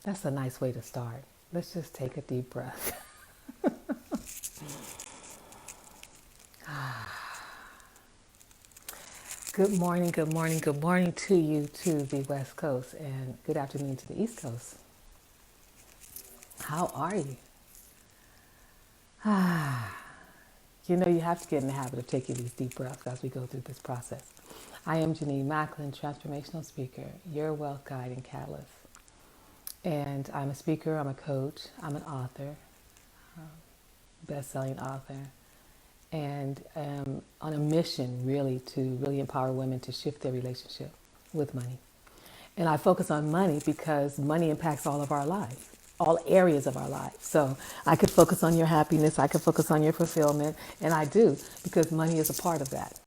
That's a nice way to start. Let's just take a deep breath. Good morning, good morning, good morning to you to the West Coast, and good afternoon to the East Coast. How are you? You know, you have to get in the habit of taking these deep breaths as we go through this process. I am Janine Macklin, transformational speaker, your wealth guide and catalyst. And I'm a speaker, I'm a coach, I'm an author, best-selling author, and on a mission really to really empower women to shift their relationship with money. And I focus on money because money impacts all of our lives, all areas of our lives. So I could focus on your happiness, I could focus on your fulfillment, and I do because money is a part of that.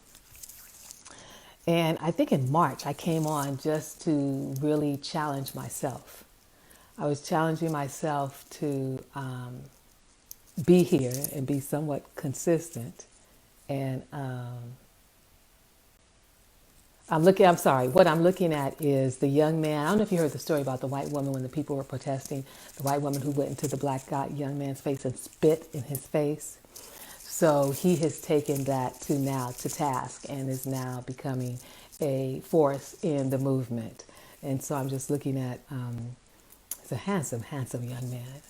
And I think in March I came on just to really challenge myself. I was challenging myself to be here and be somewhat consistent. And what I'm looking at is the young man. I don't know if you heard the story about the white woman when the people were protesting, the white woman who went into the black guy, young man's face and spit in his face. So he has taken that to task and is now becoming a force in the movement. And so I'm just looking at, he's a handsome, handsome young man.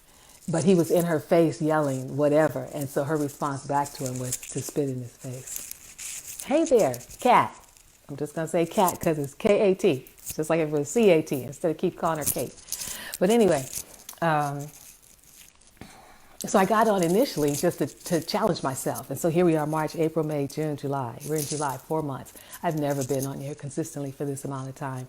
But he was in her face yelling whatever. And so her response back to him was to spit in his face. Hey there, cat. I'm just going to say cat because it's K-A-T. Just like if it was C-A-T instead of keep calling her Kate. But anyway, so I got on initially just to challenge myself. And so here we are, March, April, May, June, July. We're in July, 4 months. I've never been on here consistently for this amount of time.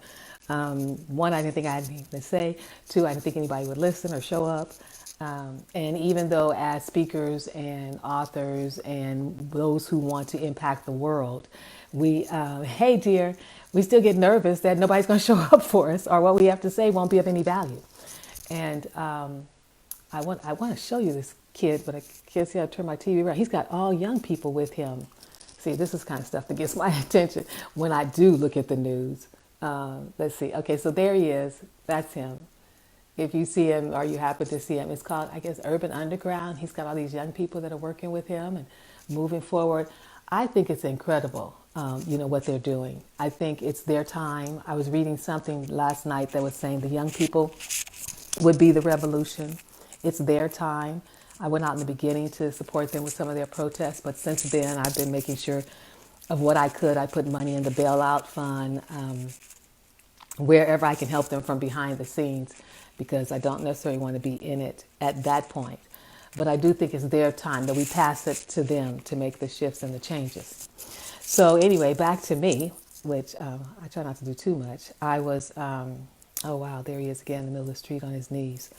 One, I didn't think I had anything to say. Two, I didn't think anybody would listen or show up. And even though as speakers and authors and those who want to impact the world, hey dear, we still get nervous that nobody's going to show up for us or what we have to say won't be of any value. And I want to show you this kid, but I can't see how to turn my TV around. He's got all young people with him. See, this is kind of stuff that gets my attention when I do look at the news. Let's see. Okay, so there he is. That's him. If you see him or you happen to see him, it's called, I guess, Urban Underground. He's got all these young people that are working with him and moving forward. I think it's incredible, what they're doing. I think it's their time. I was reading something last night that was saying the young people would be the revolution. It's their time. I went out in the beginning to support them with some of their protests, but since then I've been making sure of what I could. I put money in the bailout fund, wherever I can help them from behind the scenes, because I don't necessarily want to be in it at that point. But I do think it's their time that we pass it to them to make the shifts and the changes. So anyway, back to me, which I try not to do too much. I was, oh wow, there he is again in the middle of the street on his knees.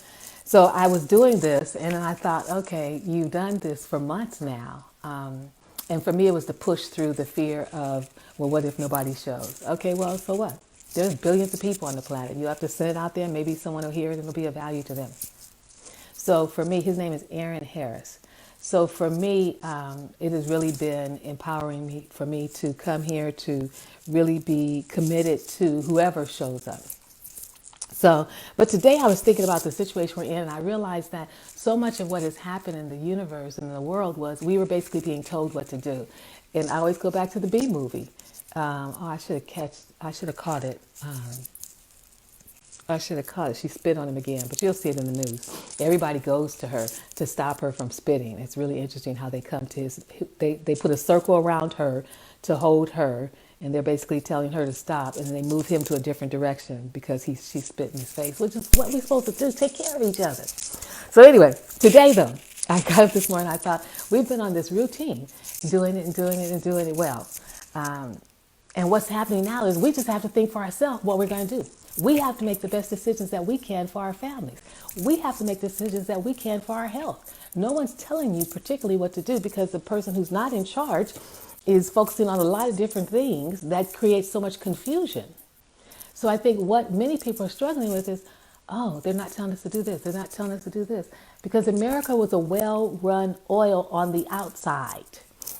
So I was doing this and then I thought, okay, you've done this for months now. And for me, it was to push through the fear of, well, what if nobody shows? Okay, well, so what? There's billions of people on the planet. You have to send it out there. Maybe someone will hear it and it'll be of value to them. So for me, his name is Aaron Harris. So for me, it has really been empowering for me to come here to really be committed to whoever shows up. So, but today I was thinking about the situation we're in, and I realized that so much of what has happened in the universe and in the world was we were basically being told what to do. And I always go back to the B movie. I should have caught it. I should have caught it. She spit on him again, but you'll see it in the news. Everybody goes to her to stop her from spitting. It's really interesting how they come to they put a circle around her to hold her, and they're basically telling her to stop, and then they move him to a different direction because she spit in his face, which is what we're supposed to do, take care of each other. So anyway, today though, I got up this morning, I thought, we've been on this routine, doing it and doing it and doing it well. And what's happening now is we just have to think for ourselves what we're going to do. We have to make the best decisions that we can for our families. We have to make decisions that we can for our health. No one's telling you particularly what to do because the person who's not in charge is focusing on a lot of different things that creates so much confusion. So I think what many people are struggling with is, oh, they're not telling us to do this. They're not telling us to do this. Because America was a well-run oil on the outside.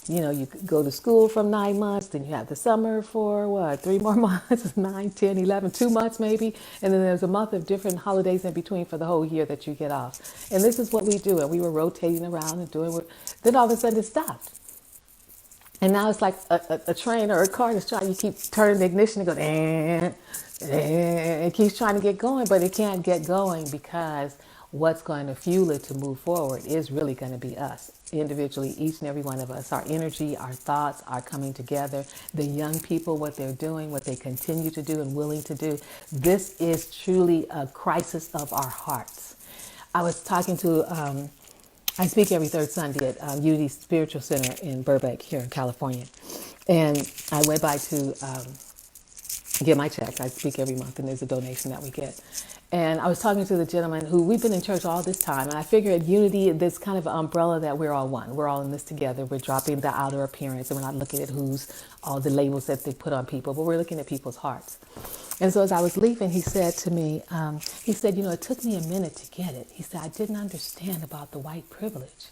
You go to school from 9 months, then you have the summer for what, 3 more months, 9, 10, 11, 2 months maybe. And then there's a month of different holidays in between for the whole year that you get off. And this is what we do. And we were rotating around and doing what, then all of a sudden it stopped. And now it's like a train or a car that's trying, you keep turning the ignition and go, it keeps trying to get going, but it can't get going because what's going to fuel it to move forward is really going to be us individually, each and every one of us. Our energy, our thoughts are coming together. The young people, what they're doing, what they continue to do and willing to do. This is truly a crisis of our hearts. I was talking to, I speak every third Sunday at Unity Spiritual Center in Burbank here in California. And I went by to get my check. I speak every month and there's a donation that we get. And I was talking to the gentleman who we've been in church all this time. And I figure at Unity, there's kind of an umbrella that we're all one. We're all in this together. We're dropping the outer appearance and we're not looking at all the labels that they put on people, but we're looking at people's hearts. And so as I was leaving, he said to me, it took me a minute to get it. He said, I didn't understand about the white privilege.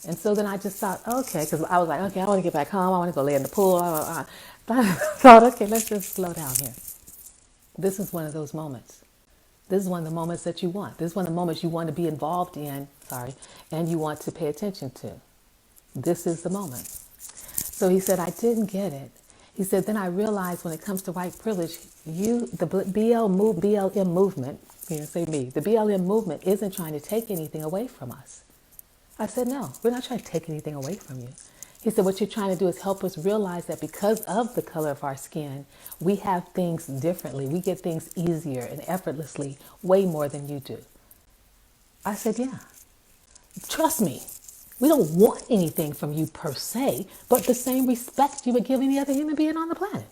And so then I just thought, okay, because I was like, okay, I want to get back home. I want to go lay in the pool. I thought, okay, let's just slow down here. This is one of those moments. This is one of the moments that you want. This is one of the moments you want to be involved in, and you want to pay attention to. This is the moment. So he said, I didn't get it. He said, then I realized when it comes to white privilege, the BLM movement, the BLM movement isn't trying to take anything away from us. I said, no, we're not trying to take anything away from you. He said, what you're trying to do is help us realize that because of the color of our skin, we have things differently. We get things easier and effortlessly, way more than you do. I said, yeah, trust me. We don't want anything from you per se, but the same respect you would give any other human being on the planet.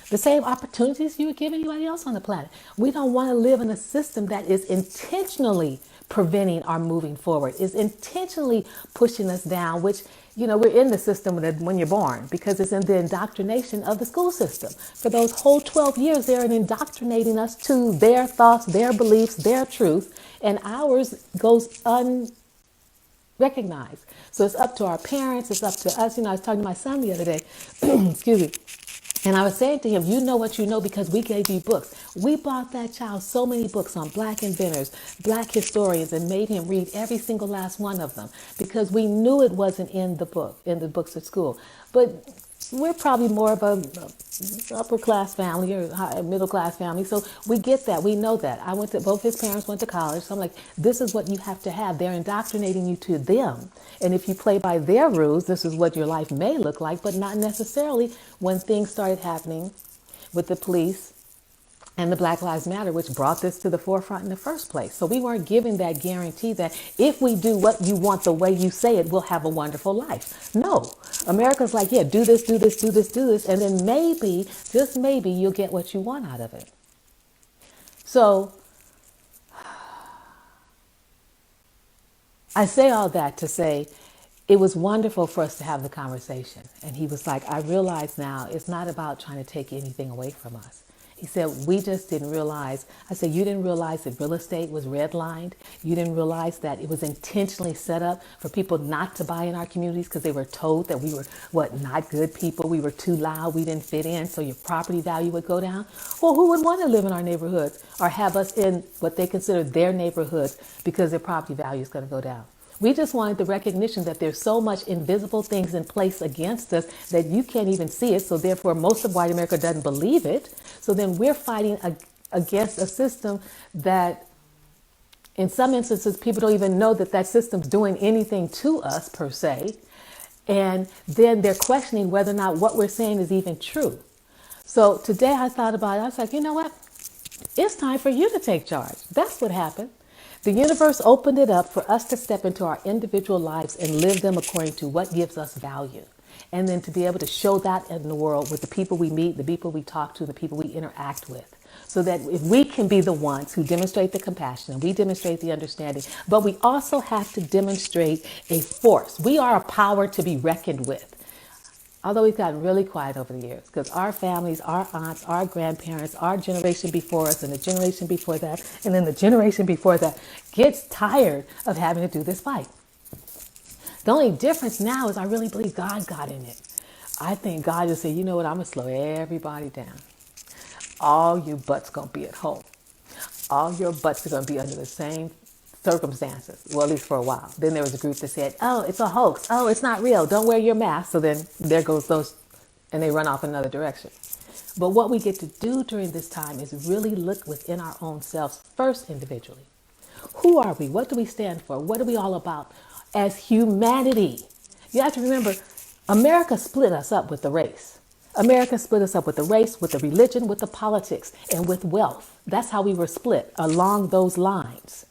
The same opportunities you would give anybody else on the planet. We don't want to live in a system that is intentionally preventing our moving forward, is intentionally pushing us down, which, we're in the system when you're born because it's in the indoctrination of the school system. For those whole 12 years, they're indoctrinating us to their thoughts, their beliefs, their truth, and ours goes unrecognized. So it's up to our parents, it's up to us. I was talking to my son the other day, excuse me, and I was saying to him, you know what you know because we gave you books. We bought that child so many books on black inventors, black historians, and made him read every single last one of them because we knew it wasn't in the books at school. But we're probably more of a upper class family or middle class family, so we get that. We know that. Both his parents went to college, so I'm like, this is what you have to have. They're indoctrinating you to them, and if you play by their rules, this is what your life may look like, but not necessarily when things started happening with the police and the Black Lives Matter, which brought this to the forefront in the first place. So we weren't given that guarantee that if we do what you want the way you say it, we'll have a wonderful life. No. America's like, yeah, do this, do this, do this, do this, and then maybe, just maybe, you'll get what you want out of it. So I say all that to say it was wonderful for us to have the conversation. And he was like, I realize now it's not about trying to take anything away from us. He said, we just didn't realize. I said, you didn't realize that real estate was redlined. You didn't realize that it was intentionally set up for people not to buy in our communities because they were told that we were, not good people. We were too loud. We didn't fit in. So your property value would go down. Well, who would want to live in our neighborhoods or have us in what they consider their neighborhoods because their property value is going to go down? We just wanted the recognition that there's so much invisible things in place against us that you can't even see it. So therefore, most of white America doesn't believe it. So then we're fighting against a system that in some instances, people don't even know that system's doing anything to us per se. And then they're questioning whether or not what we're saying is even true. So today I thought about it. I was like, you know what? It's time for you to take charge. That's what happened. The universe opened it up for us to step into our individual lives and live them according to what gives us value. And then to be able to show that in the world with the people we meet, the people we talk to, the people we interact with. So that if we can be the ones who demonstrate the compassion and we demonstrate the understanding, but we also have to demonstrate a force. We are a power to be reckoned with. Although we've gotten really quiet over the years because our families, our aunts, our grandparents, our generation before us and the generation before that, and then the generation before that gets tired of having to do this fight. The only difference now is I really believe God got in it. I think God just said, you know what, I'm going to slow everybody down. All you butts going to be at home. All your butts are going to be under the same circumstances. Well, at least for a while. Then there was a group that said, oh, it's a hoax. Oh, it's not real. Don't wear your mask. So then there goes those, and they run off in another direction. But what we get to do during this time is really look within our own selves first individually. Who are we? What do we stand for? What are we all about as humanity? You have to remember, America split us up with the race. America split us up with the race, with the religion, with the politics, and with wealth. That's how we were split along those lines.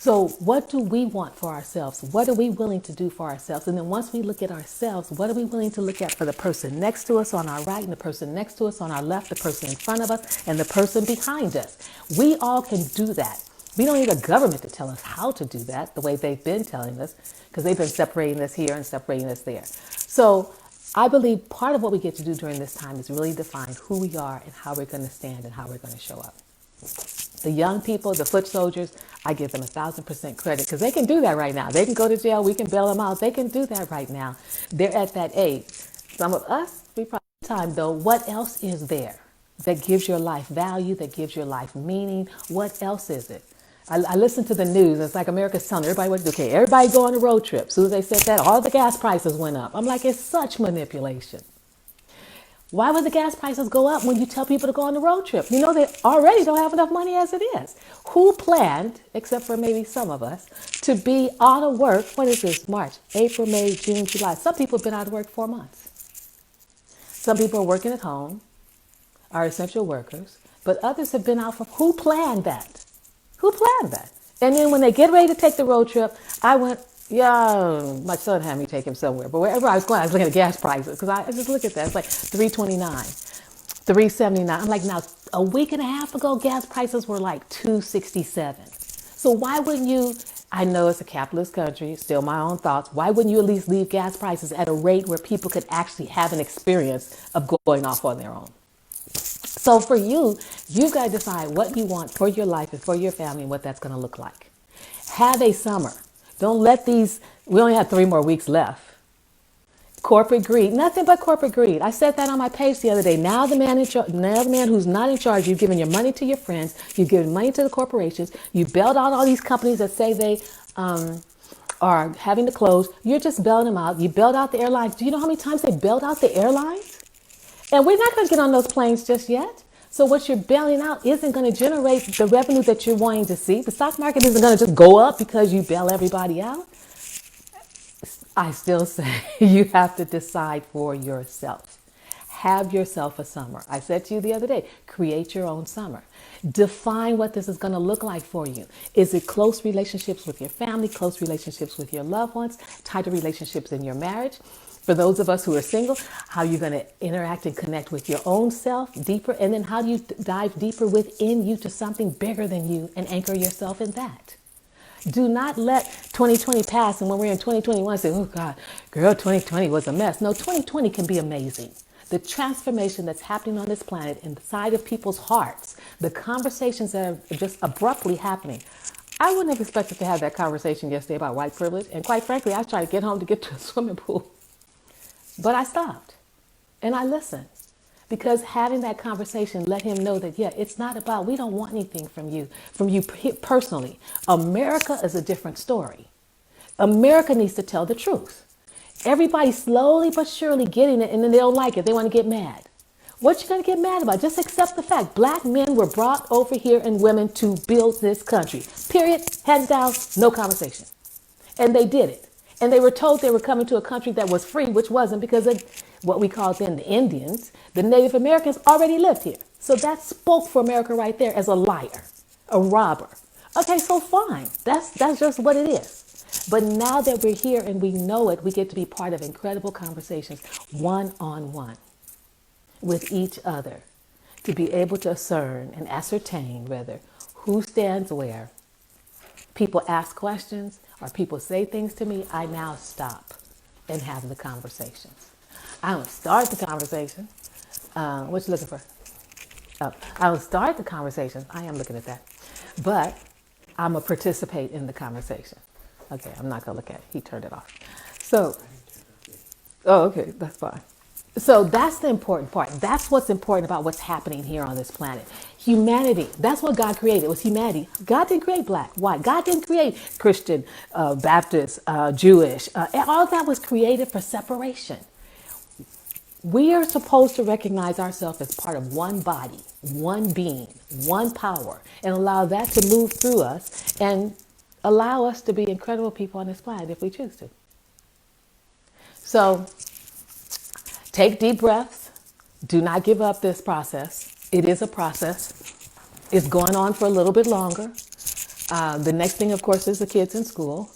So what do we want for ourselves? What are we willing to do for ourselves? And then once we look at ourselves, what are we willing to look at for the person next to us on our right and the person next to us on our left, the person in front of us and the person behind us? We all can do that. We don't need a government to tell us how to do that the way they've been telling us, because they've been separating us here and separating us there. So I believe part of what we get to do during this time is really define who we are and how we're going to stand and how we're going to show up. The young people, the foot soldiers, I give them 1,000% credit because they can do that right now. They can go to jail. We can bail them out. They can do that right now. They're at that age. Some of us, we probably time though, what else is there that gives your life value, that gives your life meaning? What else is it? I listen to the news. It's like America's telling everybody what to do. Okay, everybody go on a road trip. As soon as they said that, all the gas prices went up. I'm like, it's such manipulation. Why would the gas prices go up when you tell people to go on the road trip? You know, they already don't have enough money as it is. Who planned, except for maybe some of us, to be out of work? What is this? March, April, May, June, July. Some people have been out of work 4 months. Some people are working at home, are essential workers, but others have been out for, who planned that? Who planned that? And then when they get ready to take the road trip, I went, yeah, my son had me take him somewhere. But wherever I was going, I was looking at gas prices because I just look at that. It's like $3.29, $3.79. I'm like, now, a week and a half ago, gas prices were like $2.67. So why wouldn't you, I know it's a capitalist country, still my own thoughts, why wouldn't you at least leave gas prices at a rate where people could actually have an experience of going off on their own? So for you, you've got to decide what you want for your life and for your family and what that's going to look like. Have a summer. Don't let these, we only have 3 more weeks left. Corporate greed, nothing but corporate greed. I said that on my page the other day. Now the man who's not in charge, you've given your money to your friends, you've given money to the corporations, you bailed out all these companies that say they are having to close. You're just bailing them out. You bailed out the airlines. Do you know how many times they bailed out the airlines? And we're not going to get on those planes just yet. So what you're bailing out isn't going to generate the revenue that you're wanting to see. The stock market isn't going to just go up because you bail everybody out. I still say you have to decide for yourself. Have yourself a summer. I said to you the other day, create your own summer. Define what this is going to look like for you. Is it close relationships with your family, close relationships with your loved ones, tighter relationships in your marriage? For those of us who are single, how you're going to interact and connect with your own self deeper, and then how do you dive deeper within you to something bigger than you and anchor yourself in that. Do not let 2020 pass, and when we're in 2021, say, oh God, girl, 2020 was a mess. No, 2020 can be amazing. The transformation that's happening on this planet inside of people's hearts, the conversations that are just abruptly happening. I wouldn't have expected to have that conversation yesterday about white privilege, and quite frankly, I was trying to get home to get to a swimming pool. But I stopped and I listened, because having that conversation let him know that, yeah, it's not about, we don't want anything from you personally. America is a different story. America needs to tell the truth. Everybody's slowly but surely getting it, and then they don't like it. They want to get mad. What you going to get mad about? Just accept the fact. Black men were brought over here and women to build this country. Period. Hands down, no conversation. And they did it. And they were told they were coming to a country that was free, which wasn't, because of what we called then the Indians. The Native Americans already lived here. So that spoke for America right there as a liar, a robber. Okay, so fine. That's just what it is. But now that we're here and we know it, we get to be part of incredible conversations, one-on-one, with each other, to be able to discern and ascertain whether who stands where. People ask questions or people say things to me, I now stop and have the conversations. I don't start the conversation. What you looking for? Oh, I don't start the conversation. I am looking at that. But I'm going to participate in the conversation. Okay, I'm not gonna look at it. He turned it off. So, oh, okay, that's fine. So that's the important part. That's what's important about what's happening here on this planet. Humanity. That's what God created. It was humanity. God didn't create black, white. God didn't create Christian, Baptist, Jewish. All of that was created for separation. We are supposed to recognize ourselves as part of one body, one being, one power, and allow that to move through us and allow us to be incredible people on this planet if we choose to. So take deep breaths. Do not give up this process. It is a process. It's going on for a little bit longer. The next thing, of course, is the kids in school.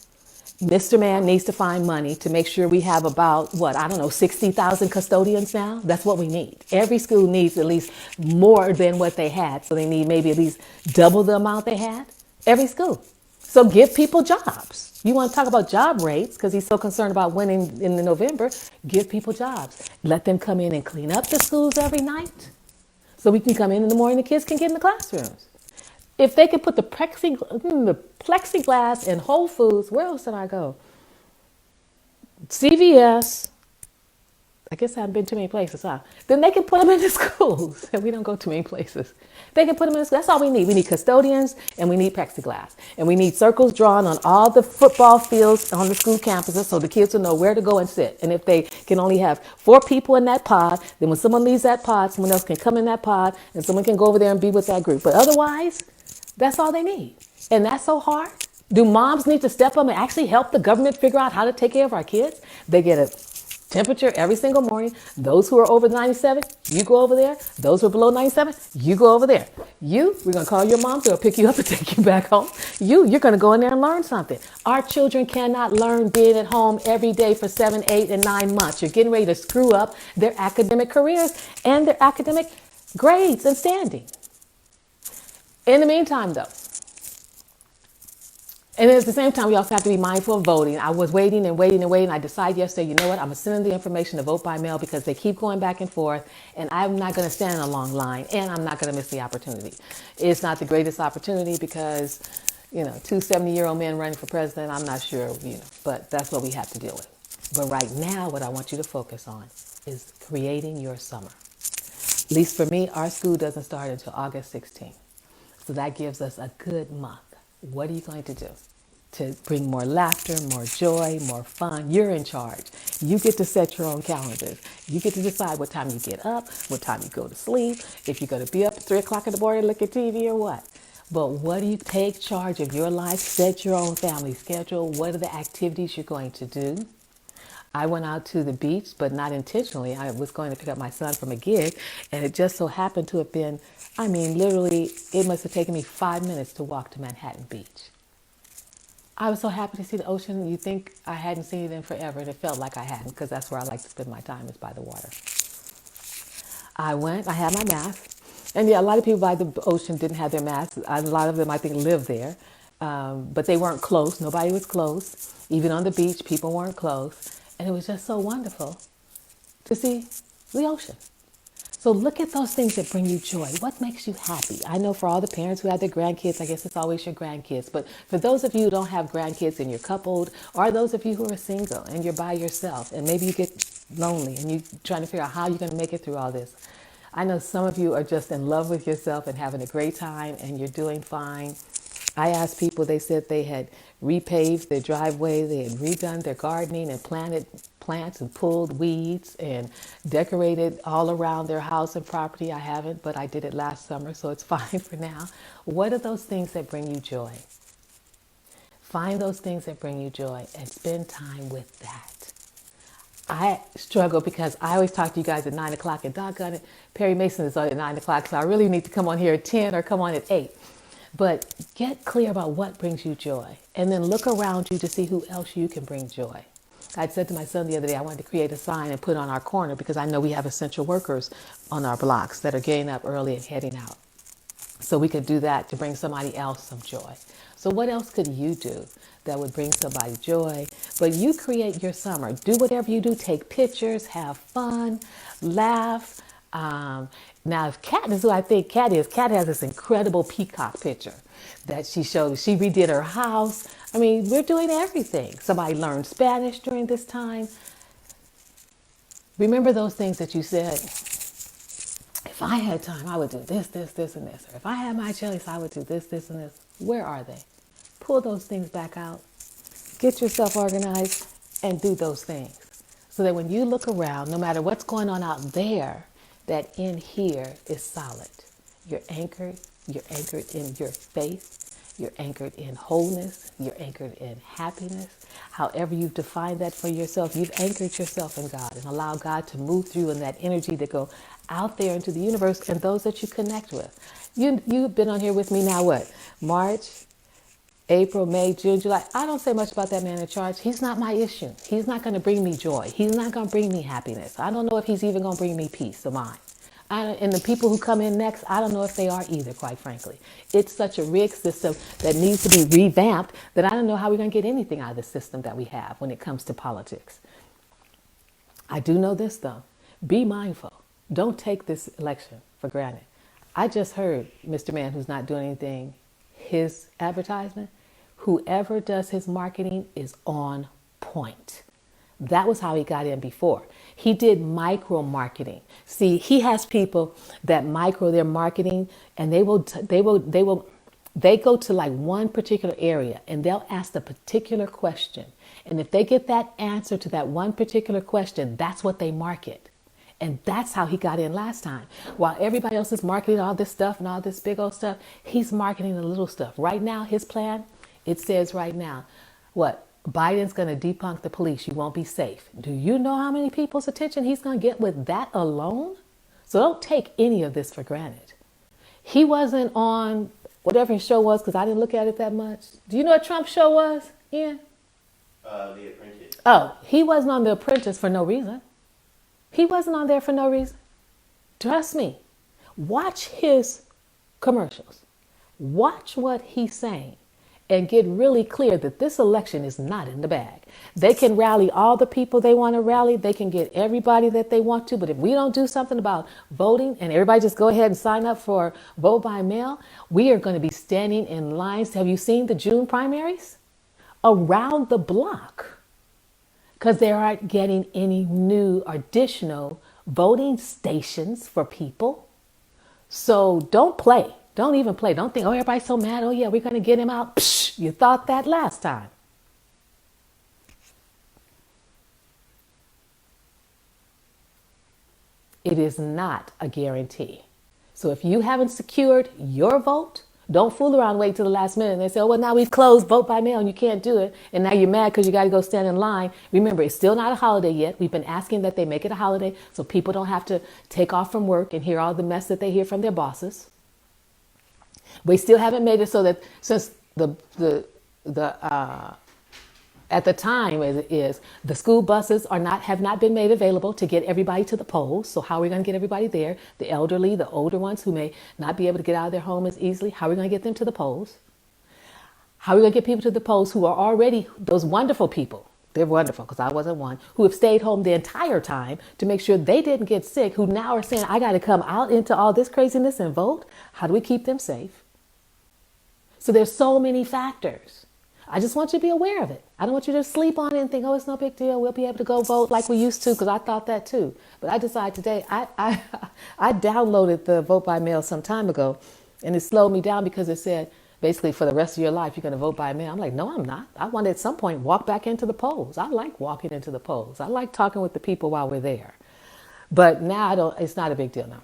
Mr. Man needs to find money to make sure we have about, what, I don't know, 60,000 custodians now? That's what we need. Every school needs at least more than what they had. So they need maybe at least double the amount they had. Every school. So give people jobs. You want to talk about job rates because he's so concerned about winning in the November. Give people jobs. Let them come in and clean up the schools every night. So we can come in the morning, the kids can get in the classrooms. If they could put the plexiglass in Whole Foods, where else did I go? CVS. I guess I haven't been too many places, huh? Then they can put them in the schools. We don't go too many places. They can put them in the schools. That's all we need. We need custodians and we need plexiglass. And we need circles drawn on all the football fields on the school campuses so the kids will know where to go and sit. And if they can only have 4 people in that pod, then when someone leaves that pod, someone else can come in that pod and someone can go over there and be with that group. But otherwise, that's all they need. And that's so hard. Do moms need to step up and actually help the government figure out how to take care of our kids? They get a temperature every single morning. Those who are over 97, you go over there. Those who are below 97, you go over there. We're going to call your mom. They'll pick you up and take you back home. You're going to go in there and learn something. Our children cannot learn being at home every day for 7, 8, and 9 months. You're getting ready to screw up their academic careers and their academic grades and standing. In the meantime, though, and at the same time, we also have to be mindful of voting. I was waiting and waiting and waiting. I decided yesterday, you know what? I'm going to send them the information to vote by mail because they keep going back and forth. And I'm not going to stand in a long line. And I'm not going to miss the opportunity. It's not the greatest opportunity because, 2 70-year-old men running for president, I'm not sure, but that's what we have to deal with. But right now, what I want you to focus on is creating your summer. At least for me, our school doesn't start until August 16th. So that gives us a good month. What are you going to do to bring more laughter, more joy, more fun? You're in charge. You get to set your own calendars. You get to decide what time you get up, what time you go to sleep, if you're going to be up at 3 o'clock in the morning and look at TV or what. But what do you take charge of your life? Set your own family schedule. What are the activities you're going to do? I went out to the beach, but not intentionally. I was going to pick up my son from a gig, and it just so happened to have been, literally, it must have taken me 5 minutes to walk to Manhattan Beach. I was so happy to see the ocean. You think I hadn't seen it in forever, and it felt like I hadn't, because that's where I like to spend my time, is by the water. I went, I had my mask, and yeah, a lot of people by the ocean didn't have their masks. A lot of them, I think, live there, but they weren't close. Nobody was close. Even on the beach, people weren't close. And it was just so wonderful to see the ocean. So look at those things that bring you joy. What makes you happy? I know for all the parents who have their grandkids, I guess it's always your grandkids. But for those of you who don't have grandkids and you're coupled, or those of you who are single and you're by yourself, and maybe you get lonely and you're trying to figure out how you're going to make it through all this. I know some of you are just in love with yourself and having a great time and you're doing fine. I asked people, they said they had repaved their driveway, they had redone their gardening and planted plants and pulled weeds and decorated all around their house and property. I haven't, but I did it last summer, so it's fine for now. What are those things that bring you joy? Find those things that bring you joy and spend time with that. I struggle because I always talk to you guys at 9 o'clock, and doggone it, Perry Mason is on at 9 o'clock, so I really need to come on here at 10 or come on at 8. But get clear about what brings you joy, and then look around you to see who else you can bring joy. I said to my son the other day, I wanted to create a sign and put on our corner because I know we have essential workers on our blocks that are getting up early and heading out. So we could do that to bring somebody else some joy. So what else could you do that would bring somebody joy? But you create your summer. Do whatever you do. Take pictures, have fun, laugh. Now, if Kat is who I think Kat is, Kat has this incredible peacock picture that she showed. She redid her house. I mean, we're doing everything. Somebody learned Spanish during this time. Remember those things that you said, if I had time, I would do this, this, this, and this. Or if I had my choice, I would do this, this, and this. Where are they? Pull those things back out. Get yourself organized and do those things. So that when you look around, no matter what's going on out there, that in here is solid. You're anchored in your faith, you're anchored in wholeness, you're anchored in happiness. However you've defined that for yourself, you've anchored yourself in God and allow God to move through in that energy to go out there into the universe and those that you connect with. You've been on here with me now, what? March, April, May, June, July. I don't say much about that man in charge. He's not my issue. He's not going to bring me joy. He's not going to bring me happiness. I don't know if he's even going to bring me peace of mind. And the people who come in next, I don't know if they are either, quite frankly. It's such a rigged system that needs to be revamped that I don't know how we're going to get anything out of the system that we have when it comes to politics. I do know this, though. Be mindful. Don't take this election for granted. I just heard Mr. Man who's not doing anything, his advertisement, whoever does his marketing is on point. That was how he got in before. He did micro marketing. See, he has people that micro their marketing, and they go to like one particular area and they'll ask a particular question. And if they get that answer to that one particular question, that's what they market. And that's how he got in last time. While everybody else is marketing all this stuff and all this big old stuff, he's marketing the little stuff. Right now, his plan, it says right now, what? Biden's going to debunk the police. You won't be safe. Do you know how many people's attention he's going to get with that alone? So don't take any of this for granted. He wasn't on whatever his show was because I didn't look at it that much. Do you know what Trump's show was, Ian? The Apprentice. Oh, he wasn't on The Apprentice for no reason. He wasn't on there for no reason. Trust me. Watch his commercials. Watch what he's saying. And get really clear that this election is not in the bag. They can rally all the people they want to rally. They can get everybody that they want to. But if we don't do something about voting and everybody just go ahead and sign up for vote by mail, we are going to be standing in lines. Have you seen the June primaries? Around the block. Because they aren't getting any new additional voting stations for people. So don't play. Don't even play. Don't think, oh, everybody's so mad. Oh, yeah, we're going to get him out. Psh, you thought that last time. It is not a guarantee. So if you haven't secured your vote, don't fool around, wait till the last minute. And they say, oh, well, now we've closed vote by mail and you can't do it. And now you're mad because you got to go stand in line. Remember, it's still not a holiday yet. We've been asking that they make it a holiday so people don't have to take off from work and hear all the mess that they hear from their bosses. We still haven't made it so that since at the time is the school buses have not been made available to get everybody to the polls. So how are we going to get everybody there? The elderly, the older ones who may not be able to get out of their home as easily. How are we going to get them to the polls? How are we going to get people to the polls who are already those wonderful people? They're wonderful because I wasn't one who have stayed home the entire time to make sure they didn't get sick, who now are saying, I got to come out into all this craziness and vote. How do we keep them safe? So there's so many factors. I just want you to be aware of it. I don't want you to sleep on it and think, oh, it's no big deal. We'll be able to go vote like we used to, because I thought that too. But I decided today, I downloaded the vote by mail some time ago, and it slowed me down because it said, basically, for the rest of your life, you're going to vote by mail. I'm like, no, I'm not. I want to at some point walk back into the polls. I like walking into the polls. I like talking with the people while we're there. But now it's not a big deal now.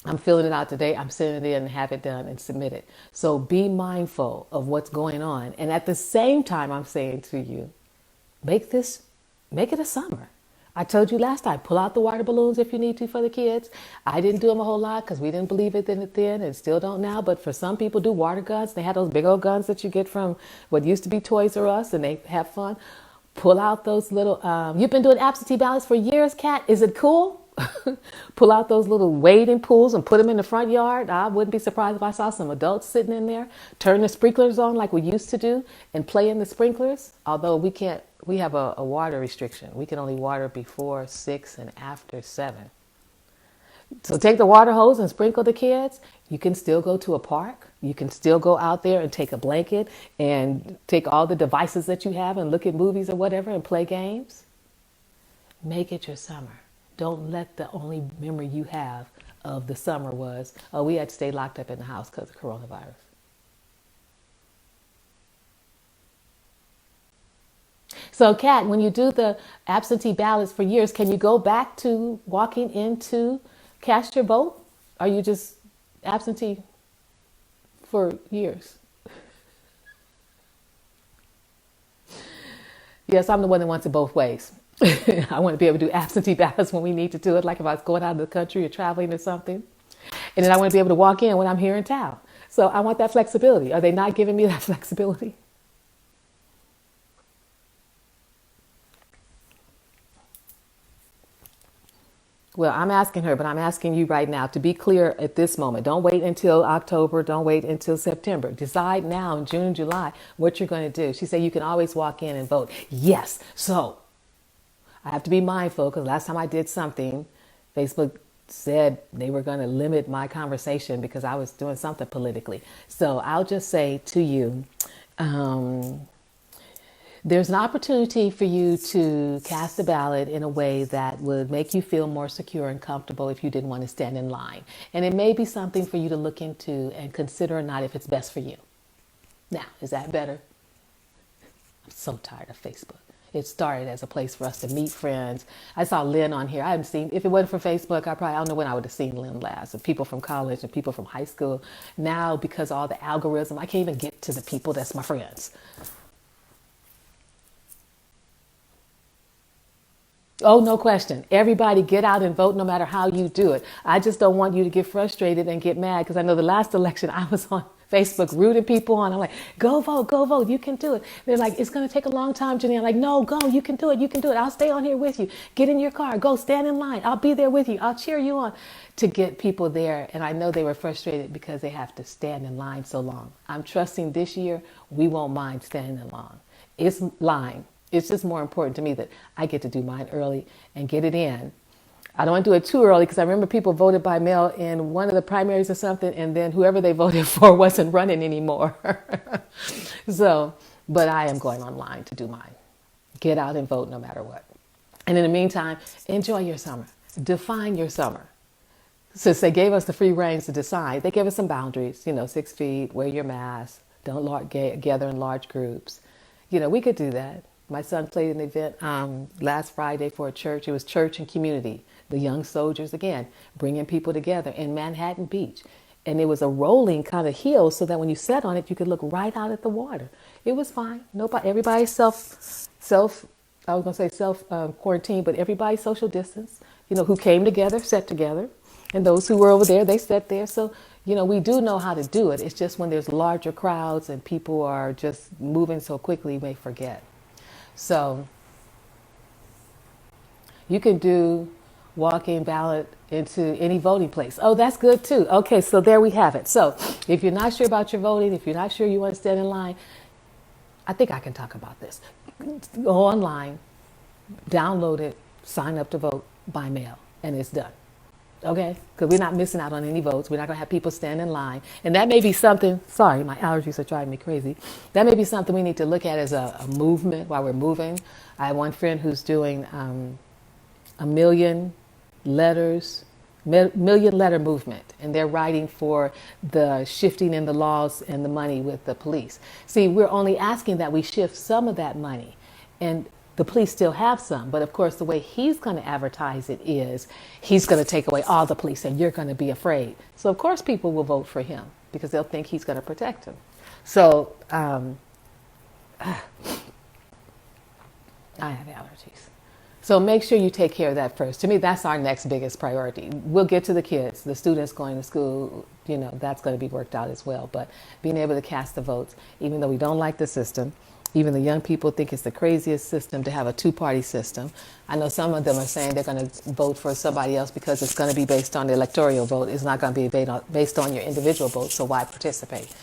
I'm filling it out today. I'm sending it in and have it done and submit it. So be mindful of what's going on. And at the same time, I'm saying to you, make it a summer. I told you last time, pull out the water balloons if you need to for the kids. I didn't do them a whole lot because we didn't believe it then and still don't now. But for some people, do water guns. They have those big old guns that you get from what used to be Toys R Us, and they have fun. Pull out those little, you've been doing absentee ballots for years, Kat. Is it cool? Pull out those little wading pools and put them in the front yard. I wouldn't be surprised if I saw some adults sitting in there. Turn the sprinklers on like we used to do and play in the sprinklers. Although we have a water restriction. We can only water before 6 and after 7. So take the water hose and sprinkle the kids. You can still go to a park. You can still go out there and take a blanket and take all the devices that you have and look at movies or whatever and play games. Make it your summer. Don't let the only memory you have of the summer was, oh, we had to stay locked up in the house because of coronavirus. So, Kat, when you do the absentee ballots for years, can you go back to walking into cast your vote? Are you just absentee for years? Yes, I'm the one that wants it both ways. I want to be able to do absentee ballots when we need to do it, like if I was going out of the country or traveling or something. And then I want to be able to walk in when I'm here in town. So I want that flexibility. Are they not giving me that flexibility? Well, I'm asking her, but I'm asking you right now to be clear at this moment. Don't wait until October. Don't wait until September. Decide now in June, July, what you're going to do. She said you can always walk in and vote. Yes. So I have to be mindful because last time I did something, Facebook said they were going to limit my conversation because I was doing something politically. So I'll just say to you, there's an opportunity for you to cast a ballot in a way that would make you feel more secure and comfortable if you didn't want to stand in line. And it may be something for you to look into and consider or not if it's best for you. Now, is that better? I'm so tired of Facebook. It started as a place for us to meet friends. I saw Lynn on here. I haven't seen, if it wasn't for Facebook, I don't know when I would have seen Lynn last. And people from college and people from high school. Now, because of all the algorithm, I can't even get to the people that's my friends. Oh, no question. Everybody get out and vote no matter how you do it. I just don't want you to get frustrated and get mad because I know the last election I was on Facebook rooting people on. I'm like, go vote, you can do it. They're like, it's going to take a long time, Janine. I'm like, no, go, you can do it, I'll stay on here with you. Get in your car, go stand in line. I'll be there with you. I'll cheer you on to get people there. And I know they were frustrated because they have to stand in line so long. I'm trusting this year we won't mind standing in line. It's line. It's just more important to me that I get to do mine early and get it in. I don't want to do it too early because I remember people voted by mail in one of the primaries or something, and then whoever they voted for wasn't running anymore. So, but I am going online to do mine. Get out and vote no matter what. And in the meantime, enjoy your summer. Define your summer. Since they gave us the free reins to decide, they gave us some boundaries, 6 feet, wear your mask, don't gather in large groups. We could do that. My son played an event last Friday for a church. It was church and community. The young soldiers, again, bringing people together in Manhattan Beach. And it was a rolling kind of hill so that when you sat on it, you could look right out at the water. It was fine. Nobody, everybody I was going to say self quarantine, but everybody social distance, who came together, sat together. And those who were over there, they sat there. So, we do know how to do it. It's just when there's larger crowds and people are just moving so quickly, you may forget. So you can do walk-in ballot into any voting place. Oh, that's good too. Okay, so there we have it. So if you're not sure about your voting, if you're not sure you want to stand in line, I think I can talk about this. Go online, download it, sign up to vote by mail, and it's done. Okay? Because we're not missing out on any votes. We're not going to have people stand in line. And that may be something, sorry, my allergies are driving me crazy. That may be something we need to look at as a movement while we're moving. I have one friend who's doing a million letter movement. And they're writing for the shifting in the laws and the money with the police. See, we're only asking that we shift some of that money. And the police still have some, but of course the way he's going to advertise it is he's going to take away all the police and you're going to be afraid. So of course people will vote for him because they'll think he's going to protect them. So I have allergies. So make sure you take care of that first. To me, that's our next biggest priority. We'll get to the kids, the students going to school, that's going to be worked out as well. But being able to cast the votes, even though we don't like the system, even the young people think it's the craziest system to have a two-party system. I know some of them are saying they're going to vote for somebody else because it's going to be based on the electoral vote. It's not going to be based on your individual vote, so why participate?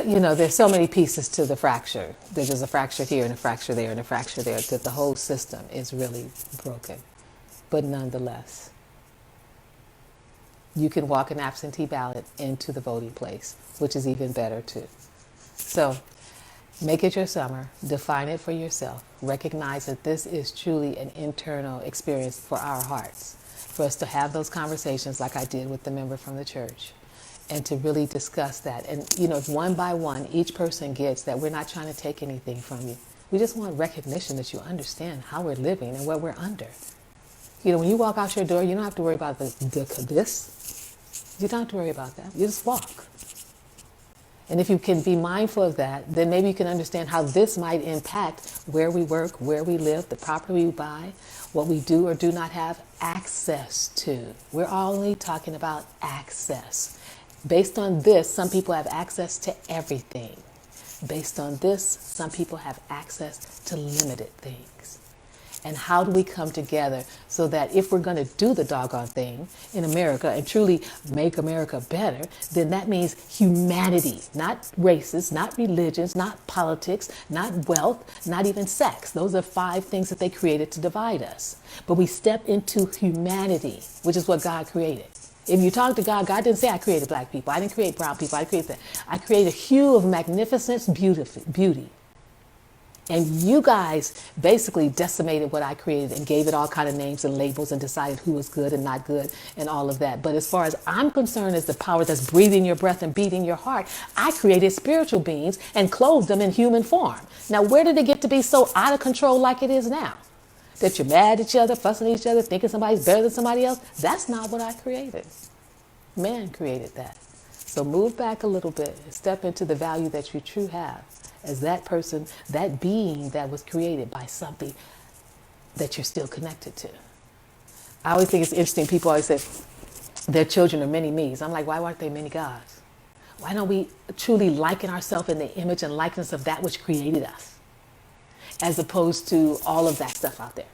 There's so many pieces to the fracture. There's just a fracture here and a fracture there and a fracture there, that the whole system is really broken. But nonetheless, you can walk an absentee ballot into the voting place, which is even better too. So make it your summer, define it for yourself, recognize that this is truly an internal experience for our hearts, for us to have those conversations like I did with the member from the church, and to really discuss that. And, one by one, each person gets that we're not trying to take anything from you. We just want recognition that you understand how we're living and what we're under. When you walk out your door, you don't have to worry about this. You don't have to worry about that. You just walk. And if you can be mindful of that, then maybe you can understand how this might impact where we work, where we live, the property we buy, what we do or do not have access to. We're only talking about access. Based on this, some people have access to everything. Based on this, some people have access to limited things. And how do we come together so that if we're going to do the doggone thing in America and truly make America better, then that means humanity, not races, not religions, not politics, not wealth, not even sex. Those are 5 things that they created to divide us. But we step into humanity, which is what God created. If you talk to God, God didn't say I created black people. I didn't create brown people. I created that. I created a hue of magnificence, beauty. And you guys basically decimated what I created and gave it all kind of names and labels and decided who was good and not good and all of that. But as far as I'm concerned, as the power that's breathing your breath and beating your heart, I created spiritual beings and clothed them in human form. Now, where did it get to be so out of control like it is now? That you're mad at each other, fussing at each other, thinking somebody's better than somebody else? That's not what I created. Man created that. So move back a little bit and step into the value that you truly have as that person, that being that was created by something that you're still connected to. I always think it's interesting. People always say their children are many me's. I'm like, why aren't they many gods? Why don't we truly liken ourselves in the image and likeness of that which created us, as opposed to all of that stuff out there?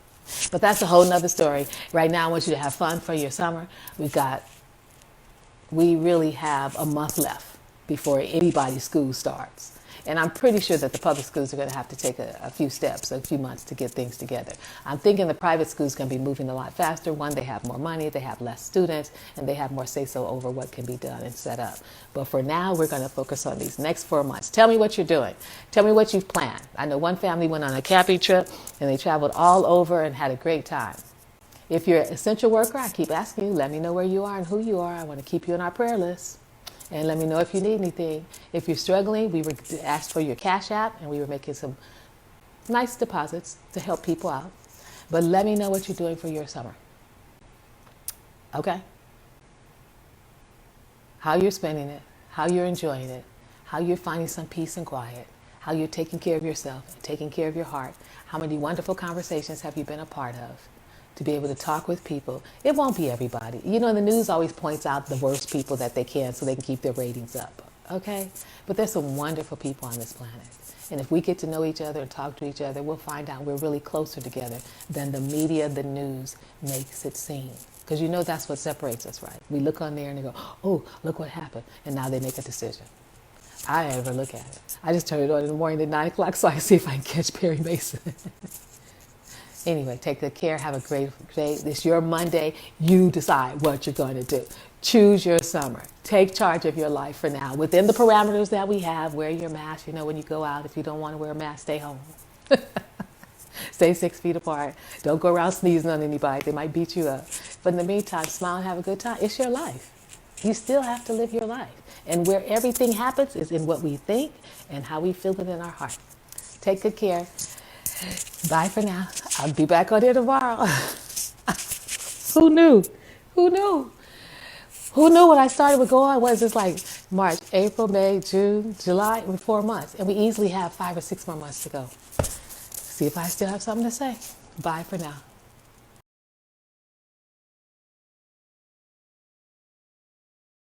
But that's a whole nother story. Right now, I want you to have fun for your summer. We really have a month left before anybody's school starts. And I'm pretty sure that the public schools are going to have to take a few steps, a few months to get things together. I'm thinking the private schools are going to be moving a lot faster. One, they have more money, they have less students, and they have more say-so over what can be done and set up. But for now, we're going to focus on these next 4 months. Tell me what you're doing. Tell me what you've planned. I know one family went on a camping trip, and they traveled all over and had a great time. If you're an essential worker, I keep asking you, let me know where you are and who you are. I want to keep you on our prayer list. And let me know if you need anything. If you're struggling, we were asked for your Cash App, and we were making some nice deposits to help people out. But let me know what you're doing for your summer. Okay? How you're spending it, how you're enjoying it, how you're finding some peace and quiet, how you're taking care of yourself and taking care of your heart. How many wonderful conversations have you been a part of? To be able to talk with people. It won't be everybody. The news always points out the worst people that they can so they can keep their ratings up. Okay? But there's some wonderful people on this planet. And if we get to know each other and talk to each other, we'll find out we're really closer together than the media, the news makes it seem. Because that's what separates us, right? We look on there and they go, oh, look what happened. And now they make a decision. I never look at it. I just turn it on in the morning at 9 o'clock so I can see if I can catch Perry Mason. Anyway, take good care. Have a great day. It's your Monday. You decide what you're going to do. Choose your summer. Take charge of your life for now. Within the parameters that we have, wear your mask. When you go out, if you don't want to wear a mask, stay home. Stay 6 feet apart. Don't go around sneezing on anybody. They might beat you up. But in the meantime, smile and have a good time. It's your life. You still have to live your life. And where everything happens is in what we think and how we feel it in our heart. Take good care. Bye for now. I'll be back on here tomorrow. Who knew? Who knew? Who knew when I started with going? What is this, like March, April, May, June, July? 4 months. And we easily have 5 or 6 more months to go. See if I still have something to say. Bye for now.